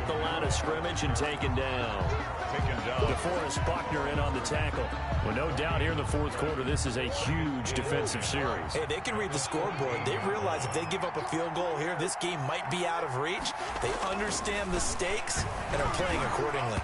the line of scrimmage and taken down. DeForest Buckner in on the tackle. Well, no doubt here in the fourth quarter, this is a huge defensive series. Hey, they can read the scoreboard. They realize if they give up a field goal here, this game might be out of reach. They understand the stakes and are playing accordingly.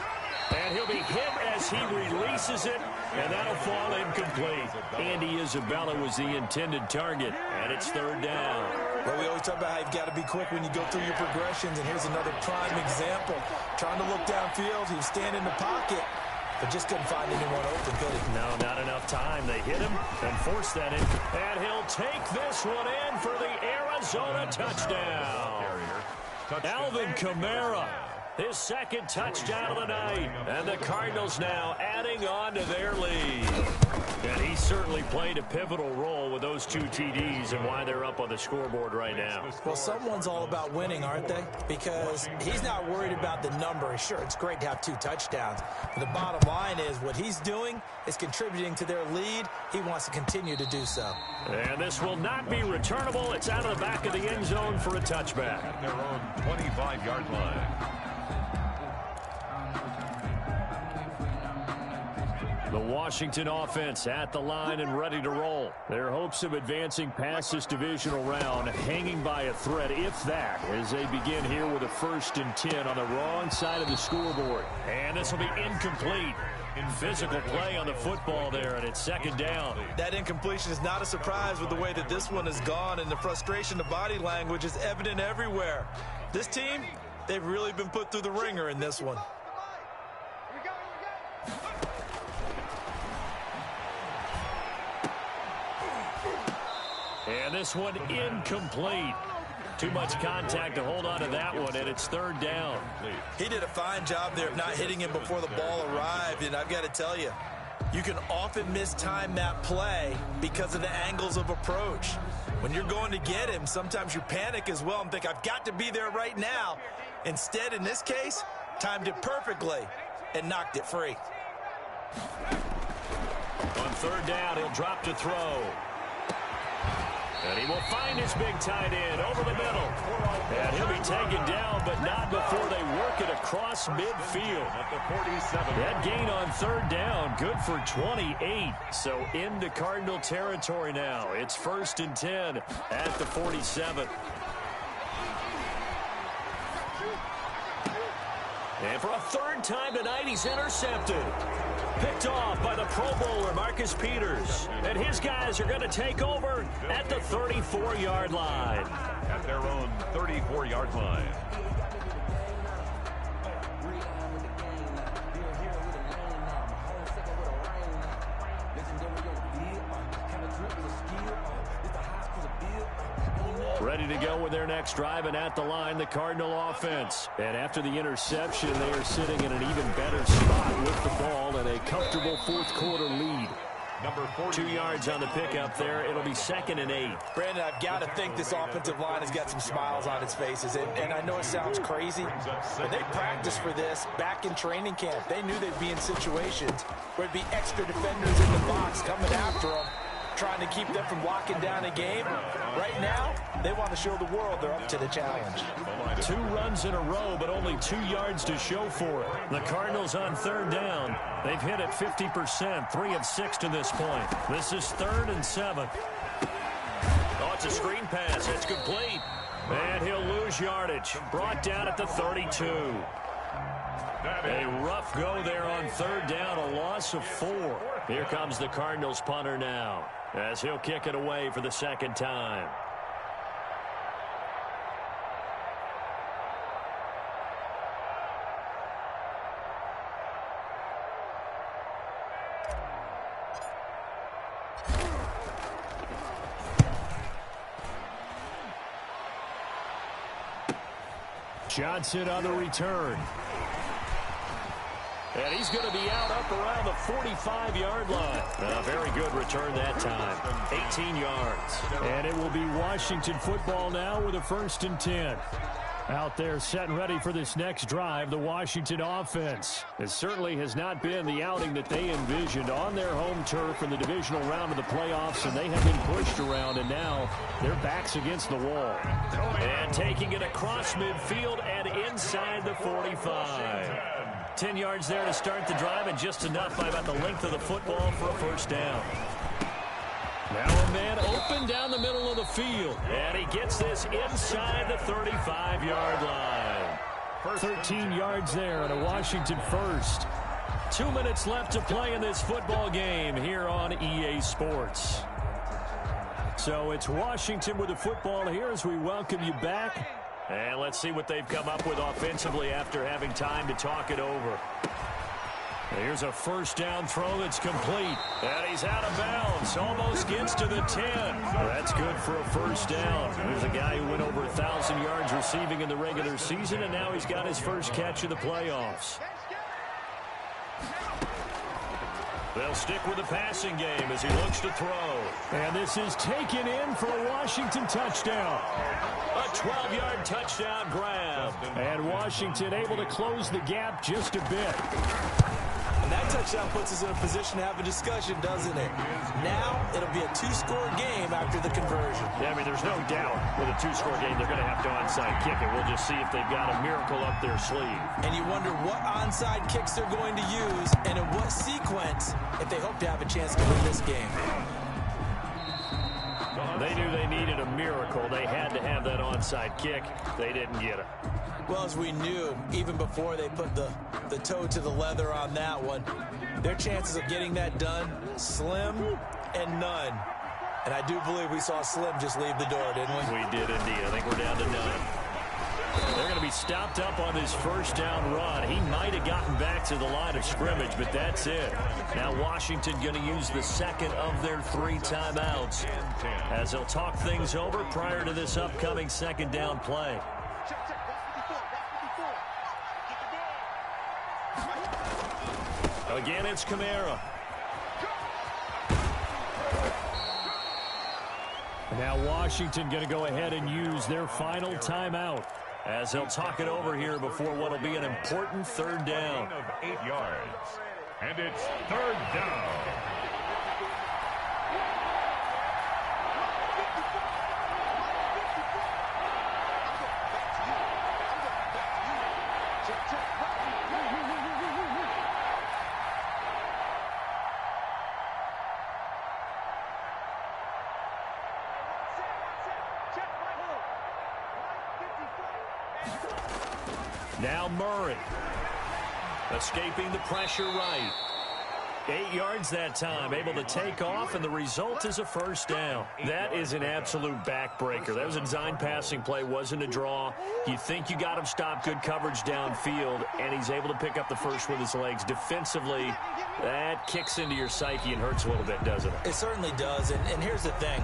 And he'll be hit as he releases it, and that'll fall incomplete. Andy Isabella was the intended target, and it's third down. Well, we always talk about how you've got to be quick when you go through your progressions, and here's another prime example. Trying to look downfield, he was standing in the pocket, but just couldn't find anyone open, could he? No, not enough time. They hit him and force that in. And he'll take this one in for the Arizona touchdown. Alvin Kamara, his second touchdown of the night. And the Cardinals now adding on to their lead. And he certainly played a pivotal role with those two TDs and why they're up on the scoreboard right now. Well, someone's all about winning, aren't they? Because he's not worried about the number. Sure, it's great to have 2 touchdowns. But the bottom line is what he's doing is contributing to their lead. He wants to continue to do so. And this will not be returnable. It's out of the back of the end zone for a touchback. At their own 25-yard line. The Washington offense at the line and ready to roll. Their hopes of advancing past this divisional round hanging by a thread, if that, as they begin here with a 1st and 10 on the wrong side of the scoreboard. And this will be incomplete. In physical play on the football there, and it's second down. That incompletion is not a surprise with the way that this one has gone, and the frustration, the body language is evident everywhere. This team, they've really been put through the ringer in this one. And this one incomplete. Too much contact to hold on to that one, and it's third down. He did a fine job there of not hitting him before the ball arrived, and I've got to tell you, you can often mistime that play because of the angles of approach. When you're going to get him, sometimes you panic as well and think, I've got to be there right now. Instead, in this case, timed it perfectly and knocked it free. On third down, he'll drop to throw. And he will find his big tight end over the middle. And he'll be taken down, but not before they work it across midfield. At the 47. That gain on third down, good for 28. So into Cardinal territory now. It's 1st and 10 at the 47. And for a third time tonight, he's intercepted. Picked off by the Pro Bowler, Marcus Peters. And his guys are going to take over at the 34-yard line. At their own 34-yard line. Ready to go with their next drive, and at the line, the Cardinal offense. And after the interception, they are sitting in an even better spot with the ball and a comfortable fourth quarter lead. Number 2 yards on the pickup there. It'll be 2nd and 8. Brandon, I've got to think this offensive line has got some smiles on its faces. And I know it sounds crazy, but they practiced for this back in training camp. They knew they'd be in situations where it'd be extra defenders in the box coming after them, trying to keep them from locking down a game. Right now, they want to show the world they're up to the challenge. 2 runs in a row, but only 2 yards to show for it. The Cardinals on third down. They've hit it 50%, 3 of 6 to this point. This is 3rd and 7. Oh, it's a screen pass. It's complete. And he'll lose yardage. Brought down at the 32. A rough go there on third down, a loss of 4. Here comes the Cardinals punter now, as he'll kick it away for the second time. Johnson on the return. And he's going to be out up around the 45-yard line. A very good return that time. 18 yards. And it will be Washington football now with a 1st and 10. Out there set and ready for this next drive, the Washington offense. It certainly has not been the outing that they envisioned on their home turf in the divisional round of the playoffs, and they have been pushed around, and now their backs against the wall. And taking it across midfield and inside the 45. 10 yards there to start the drive, and just enough by about the length of the football for a first down. Now a man open down the middle of the field. And he gets this inside the 35-yard line. 13 yards there and a Washington first. 2 minutes left to play in this football game here on EA Sports. So it's Washington with the football here as we welcome you back. And let's see what they've come up with offensively after having time to talk it over. Here's a first down throw that's complete. And he's out of bounds. Almost gets to the 10. That's good for a first down. There's a guy who went over 1,000 yards receiving in the regular season, and now he's got his first catch of the playoffs. They'll stick with the passing game as he looks to throw. And this is taken in for a Washington touchdown. A 12-yard touchdown grab. And Washington able to close the gap just a bit. And that touchdown puts us in a position to have a discussion, doesn't it? Now, it'll be a two-score game after the conversion. Yeah, I mean, there's no doubt with a two-score game they're going to have to onside kick it. We'll just see if they've got a miracle up their sleeve. And you wonder what onside kicks they're going to use and in what sequence if they hope to have a chance to win this game. They knew they needed a miracle. They had to have that onside kick. They didn't get it. Well, as we knew, even before they put the toe to the leather on that one, their chances of getting that done, slim and none. And I do believe we saw Slim just leave the door, didn't we? We did indeed. I think we're down to none. They're going to be stopped up on this first down run. He might have gotten back to the line of scrimmage, but that's it. Now Washington going to use the second of their 3 timeouts as they'll talk things over prior to this upcoming second down play. Again, it's Kamara. Now Washington going to go ahead and use their final timeout as they'll talk it over here before what will be an important third down. Of 8 yards. And it's third down. Now Murray, escaping the pressure right. 8 yards that time, able to take off, and the result is a first down. That is an absolute backbreaker. That was a design passing play, wasn't a draw. You think you got him stopped, good coverage downfield, and he's able to pick up the first with his legs. Defensively, that kicks into your psyche and hurts a little bit, doesn't it? It certainly does, and here's the thing.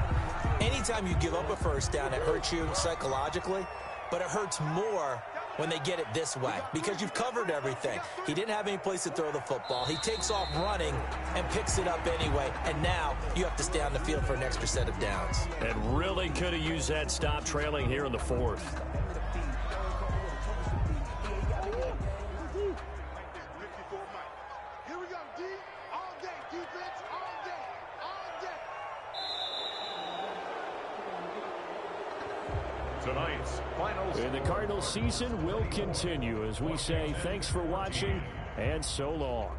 Anytime you give up a first down, it hurts you psychologically, but it hurts more when they get it this way, because you've covered everything. He didn't have any place to throw the football. He takes off running and picks it up anyway, and now you have to stay on the field for an extra set of downs. And really could have used that stop trailing here in the fourth. Tonight's final. And the Cardinals season will continue as we say thanks for watching and so long.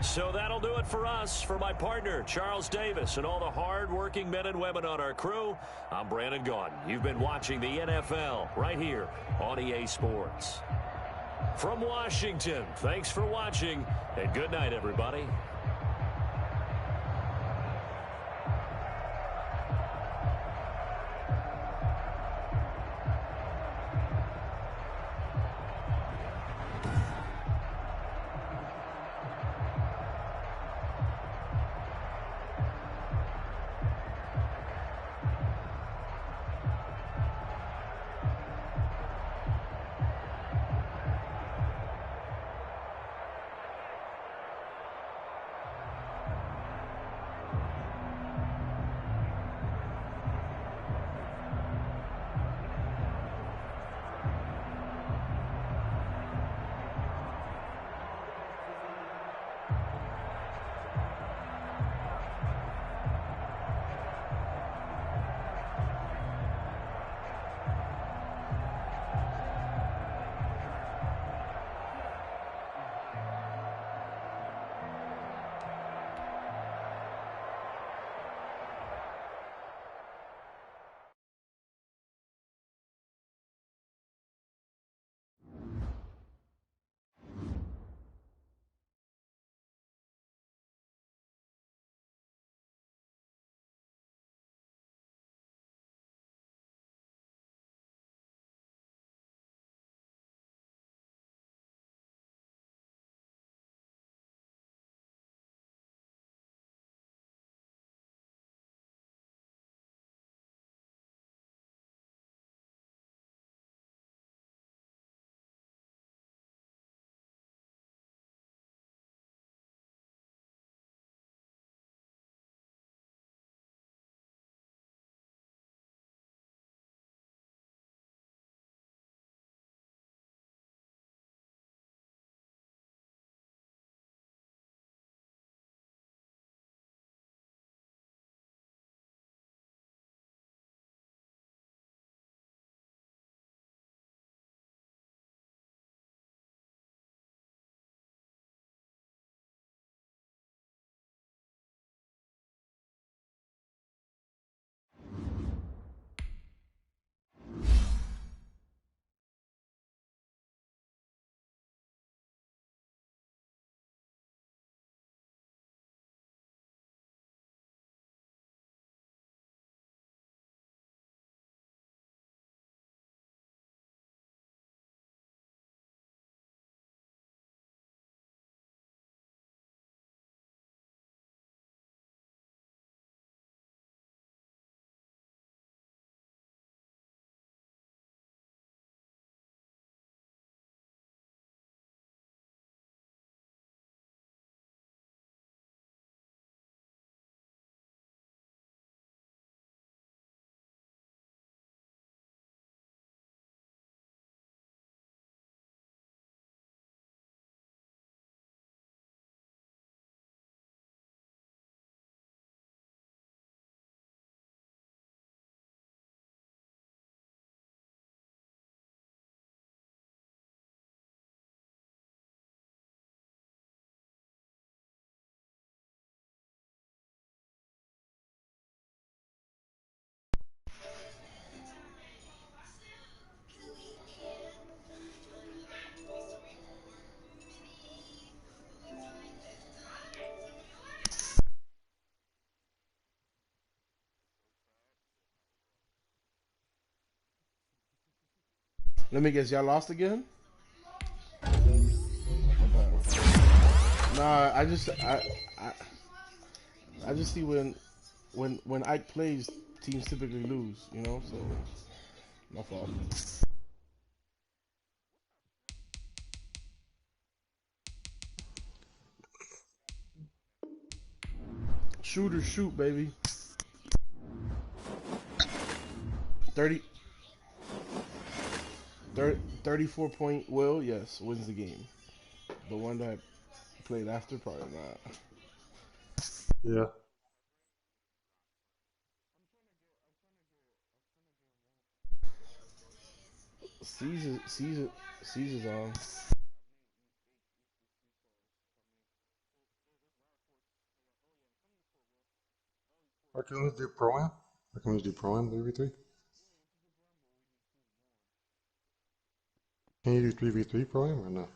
So that'll do it for us. For my partner, Charles Davis, and all the hard-working men and women on our crew, I'm Brandon Gaudin. You've been watching the NFL right here on EA Sports. From Washington, thanks for watching, and good night, everybody. Let me guess, y'all lost again? Nah, I just see when Ike plays, teams typically lose, you know, so my fault. Shoot or shoot, baby. 30, 34-point Will, yes, wins the game. The one that played after, probably not. Yeah. Caesar's on. Or can we do Pro-Am? Or can we do Pro-Am 3v3? Can you do 3v3 Pro-Am or no?